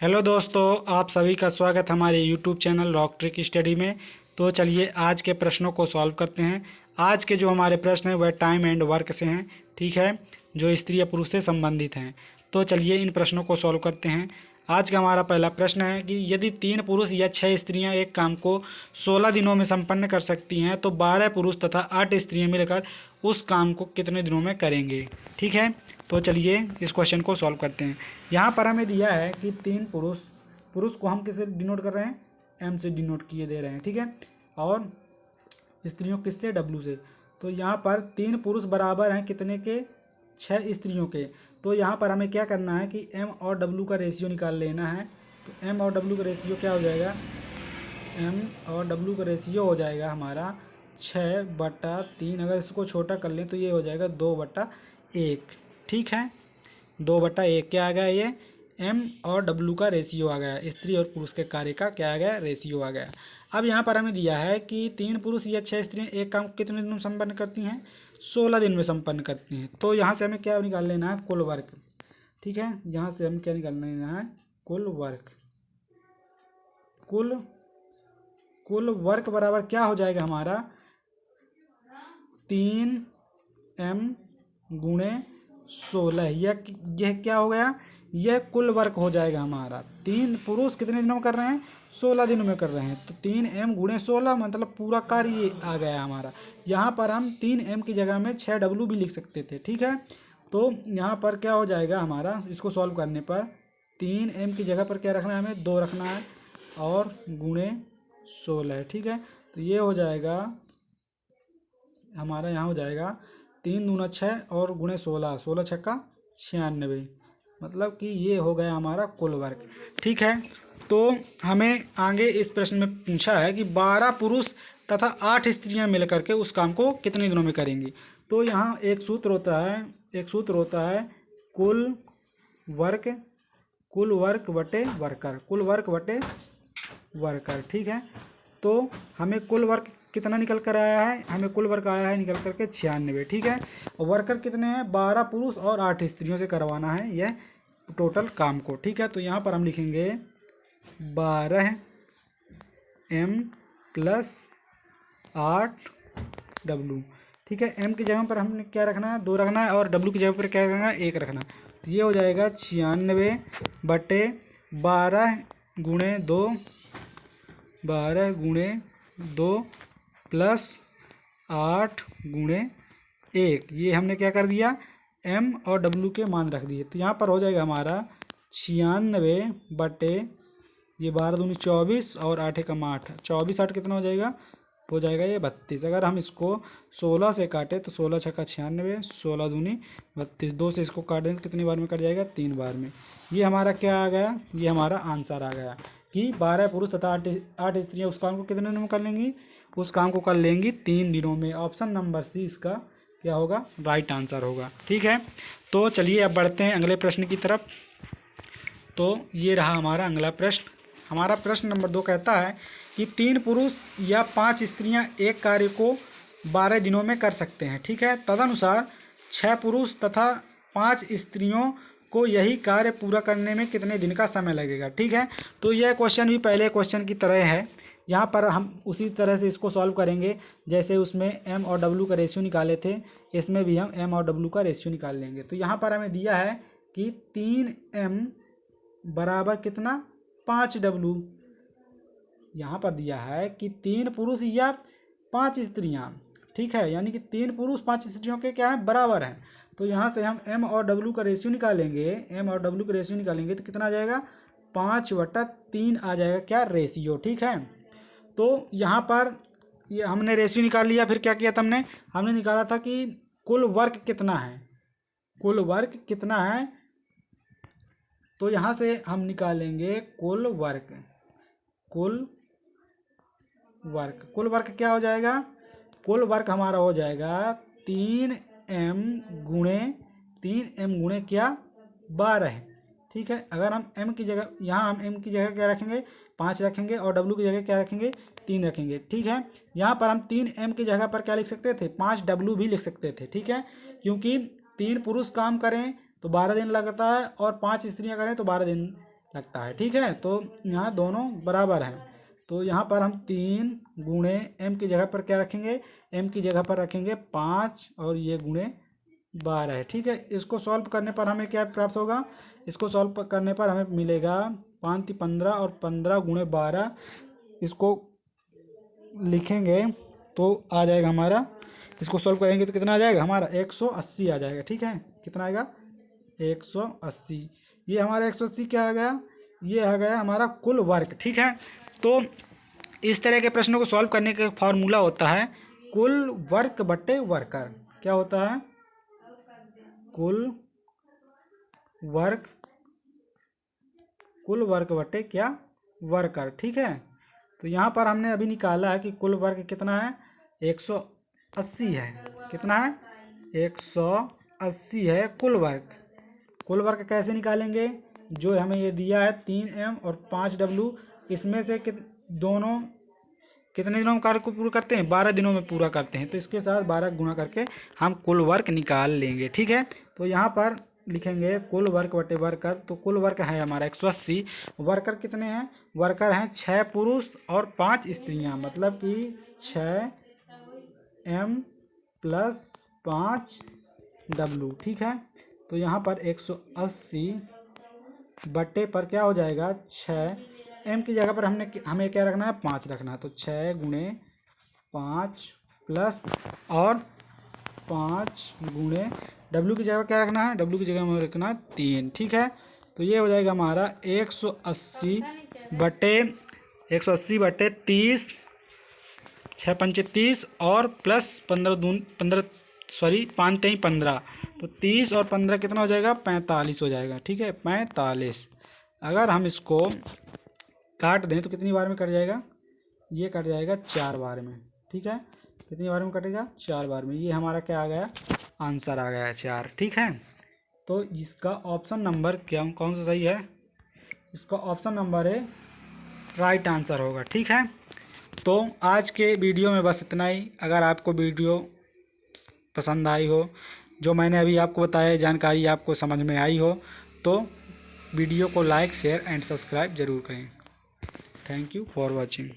Hello दोस्तों, आप सभी का स्वागत हमारे YouTube channel rock trick study में। तो चलिए आज के प्रश्नों को सॉल्व करते हैं। आज के जो हमारे प्रश्न हैं वह टाइम एंड वर्क से हैं, ठीक है, जो स्त्री या पुरुष से संबंधित हैं। तो चलिए इन प्रश्नों को सॉल्व करते हैं। आज का हमारा पहला प्रश्न है कि यदि 3 पुरुष या 6 स्त्रियां एक काम को 16 दिनों में संपन्न कर सकती हैं तो 12 पुरुष तथा 8 स्त्रियां मिलकर उस काम को कितने दिनों में करेंगे। ठीक है, तो चलिए इस क्वेश्चन को सॉल्व करते हैं। यहाँ पर हमें दिया है कि 3 पुरुष, पुरुष को हम किससे डिनोट कर रहे हैं, एम से डिनोट किए दे रहे हैं, ठीक है, और स्त्रियों किससे, डब्ल्यू से। तो यहाँ पर 3 पुरुष बराबर हैं कितने के, 6 स्त्रियों के। तो यहाँ पर हमें क्या करना है कि एम और डब्ल्यू का रेशियो निकाल लेना है। तो एम और डब्ल्यू का रेशियो क्या हो जाएगा, एम और डब्ल्यू का रेशियो हो जाएगा हमारा 6/3। अगर इसको छोटा कर लें तो ये हो जाएगा 2/1। ठीक है, 2/1 क्या आ गया, ये एम और डब्ल्यू का रेशियो आ गया, स्त्री और पुरुष के कार्य का क्या आ गया, रेशियो आ गया। अब यहाँ पर हमें दिया है कि 3 पुरुष या 6 स्त्रियाँ एक काम को कितने दिन में संपन्न करती हैं, 16 दिन में संपन्न करती हैं। तो यहाँ से हमें क्या निकाल लेना है, कुल वर्क। ठीक है, यहाँ से हमें क्या निकाल लेना है, कुल वर्क। कुल वर्क बराबर क्या हो जाएगा हमारा, 3m×16। यह क्या हो गया, यह कुल वर्क हो जाएगा हमारा। 3 पुरुष कितने दिनों में कर रहे हैं, 16 दिनों में कर रहे हैं। तो 3m×16 मतलब पूरा कार्य ये आ गया हमारा। यहाँ पर हम 3m की जगह में 6w भी लिख सकते थे। ठीक है, तो यहाँ पर क्या हो जाएगा हमारा, इसको सॉल्व करने पर 3m की जगह पर क्या रखना है, हमें 2 रखना है और गुणे 16 है। ठीक है, तो ये हो जाएगा हमारा, यहाँ हो जाएगा 3 दूना 6 और गुणे 16, 16×6 96, मतलब कि ये हो गया हमारा कुल वर्क। ठीक है, तो हमें आगे इस प्रश्न में पूछा है कि 12 पुरुष तथा 8 स्त्रियां मिलकर के उस काम को कितने दिनों में करेंगी। तो यहाँ एक सूत्र होता है कुल वर्क बटे वर्कर। ठीक है, तो हमें कुल वर्क कितना निकल कर आया है, हमें कुल वर्क आया है निकल करके 96। ठीक है, और वर्कर कितने हैं, 12 पुरुष और 8 स्त्रियों से करवाना है यह टोटल काम को। ठीक है, तो यहाँ पर हम लिखेंगे 12m + 8w। ठीक है, m की जगह पर हमने क्या रखना है, 2 रखना है, और w की जगह पर क्या रखना है, 1 रखना है। तो ये हो जाएगा 96/12 × 2 + 8×1। ये हमने क्या कर दिया, m और w के मान रख दिए। तो यहाँ पर हो जाएगा हमारा 96 ये 12 दूनी 24 और 8 एकम 8, 24 8 कितना हो जाएगा ये 32। अगर हम इसको 16 से काटें तो 16×6 96, 16 दूनी 32, 2 से इसको काट दें तो कितनी बार में कट जाएगा, 3 बार में। ये हमारा क्या आ गया, ये हमारा आंसर आ गया कि 12 पुरुष तथा 8 स्त्रियाँ उस काम को कितने दिनों में कर लेंगी, उस काम को कर लेंगी 3 दिनों में। ऑप्शन नंबर सी इसका क्या होगा, राइट आंसर होगा। ठीक है, तो चलिए अब बढ़ते हैं अगले प्रश्न की तरफ। तो ये रहा हमारा अगला प्रश्न। हमारा प्रश्न नंबर 2 कहता है कि 3 पुरुष या 5 स्त्रियां एक कार्य को 12 दिनों में कर सकते हैं। ठीक है, तदनुसार 6 पुरुष तथा 5 स्त्रियों को यही कार्य पूरा करने में कितने दिन का समय लगेगा। ठीक है, तो यह क्वेश्चन भी पहले क्वेश्चन की तरह है। यहाँ पर हम उसी तरह से इसको सॉल्व करेंगे जैसे उसमें m और w का रेशियो निकाले थे, इसमें भी हम m और w का रेशियो निकाल लेंगे। तो यहाँ पर हमें दिया है कि 3m बराबर कितना, 5w। यहाँ पर दिया है कि 3 पुरुष या 5 स्त्रियाँ। ठीक है, यानी कि 3 पुरुष 5 स्त्रियों के क्या है, बराबर हैं। तो यहाँ से हम m और w का रेशियो निकालेंगे, तो कितना आ जाएगा, 5/3 आ जाएगा क्या, रेशियो। ठीक है, तो यहाँ पर ये हमने रेशियो निकाल लिया। फिर क्या किया था हमने निकाला था कि कुल वर्क कितना है, तो यहाँ से हम निकालेंगे कुल वर्क क्या हो जाएगा, कुल वर्क हमारा हो जाएगा 3m गुणे क्या, 12। ठीक है, अगर हम m की जगह, यहाँ हम m की जगह क्या रखेंगे, 5 रखेंगे और w की जगह क्या रखेंगे, 3 रखेंगे। ठीक है, यहाँ पर हम 3m की जगह पर क्या लिख सकते थे, 5w भी लिख सकते थे। ठीक है, क्योंकि 3 पुरुष काम करें तो 12 दिन लगता है और 5 स्त्रियां करें तो 12 दिन लगता है। ठीक है, तो यहाँ दोनों बराबर हैं, तो यहाँ पर हम 3 गुणे m की जगह पर क्या रखेंगे, m की जगह पर रखेंगे 5 और ये गुणे 12 है। ठीक है, इसको सॉल्व करने पर हमें क्या प्राप्त होगा, इसको सॉल्व करने पर हमें मिलेगा 5 × 15 और 15 गुणे 12, इसको लिखेंगे तो आ जाएगा हमारा, इसको सॉल्व करेंगे तो कितना आ जाएगा हमारा 180 आ जाएगा। ठीक है, कितना आएगा 180, ये हमारा 180 क्या आ गया, ये आ गया हमारा कुल वर्क। ठीक है, तो इस तरह के प्रश्नों को सॉल्व करने का फॉर्मूला होता है कुल वर्क बटे वर्कर। क्या होता है, कुल वर्क बटे क्या, वर्कर। ठीक है, तो यहाँ पर हमने अभी निकाला है कि कुल वर्क कितना है 180 है, कितना है 180 है कुल वर्क। कुल वर्क कैसे निकालेंगे, जो हमें ये दिया है 3m और 5w, इसमें से दोनों कितने दिनों में कार्य को पूरा करते हैं, 12 दिनों में पूरा करते हैं, तो इसके साथ 12 गुणा करके हम कुल वर्क निकाल लेंगे। ठीक है, तो यहाँ पर लिखेंगे कुल वर्क बटे वर्कर, तो कुल वर्क है हमारा 180, वर्कर कितने हैं, वर्कर हैं 6 पुरुष और 5 स्त्रियां, मतलब कि 6m + 5w। ठीक है, तो यहाँ पर 180 बटे पर क्या हो जाएगा 6, m की जगह पर हमें क्या रखना है 5 रखना है, तो 6 गुणे 5 प्लस और 5 गुणे w की जगह क्या रखना है, w की जगह हमें रखना है 3। ठीक है, तो ये हो जाएगा हमारा 180 बटे 30, 6 × 5 = 30 और प्लस 5 × 15, तो 30 और 15 कितना हो जाएगा 45 हो जाएगा। ठीक है, 45। अगर हम इसको काट दें तो कितनी बार में कट जाएगा, ये कट जाएगा 4 बार में। ठीक है, कितनी बार में कटेगा 4 बार में, ये हमारा क्या आ गया, आंसर आ गया 4। ठीक है, तो इसका ऑप्शन नंबर क्या, कौन सा सही है, इसका ऑप्शन नंबर है राइट आंसर होगा। ठीक है, तो आज के वीडियो में बस इतना ही। अगर आपको वीडियो पसंद आई हो, जो मैंने अभी आपको बताया जानकारी आपको समझ में आई हो, तो वीडियो को लाइक शेयर एंड सब्सक्राइब ज़रूर करें। Thank you for watching.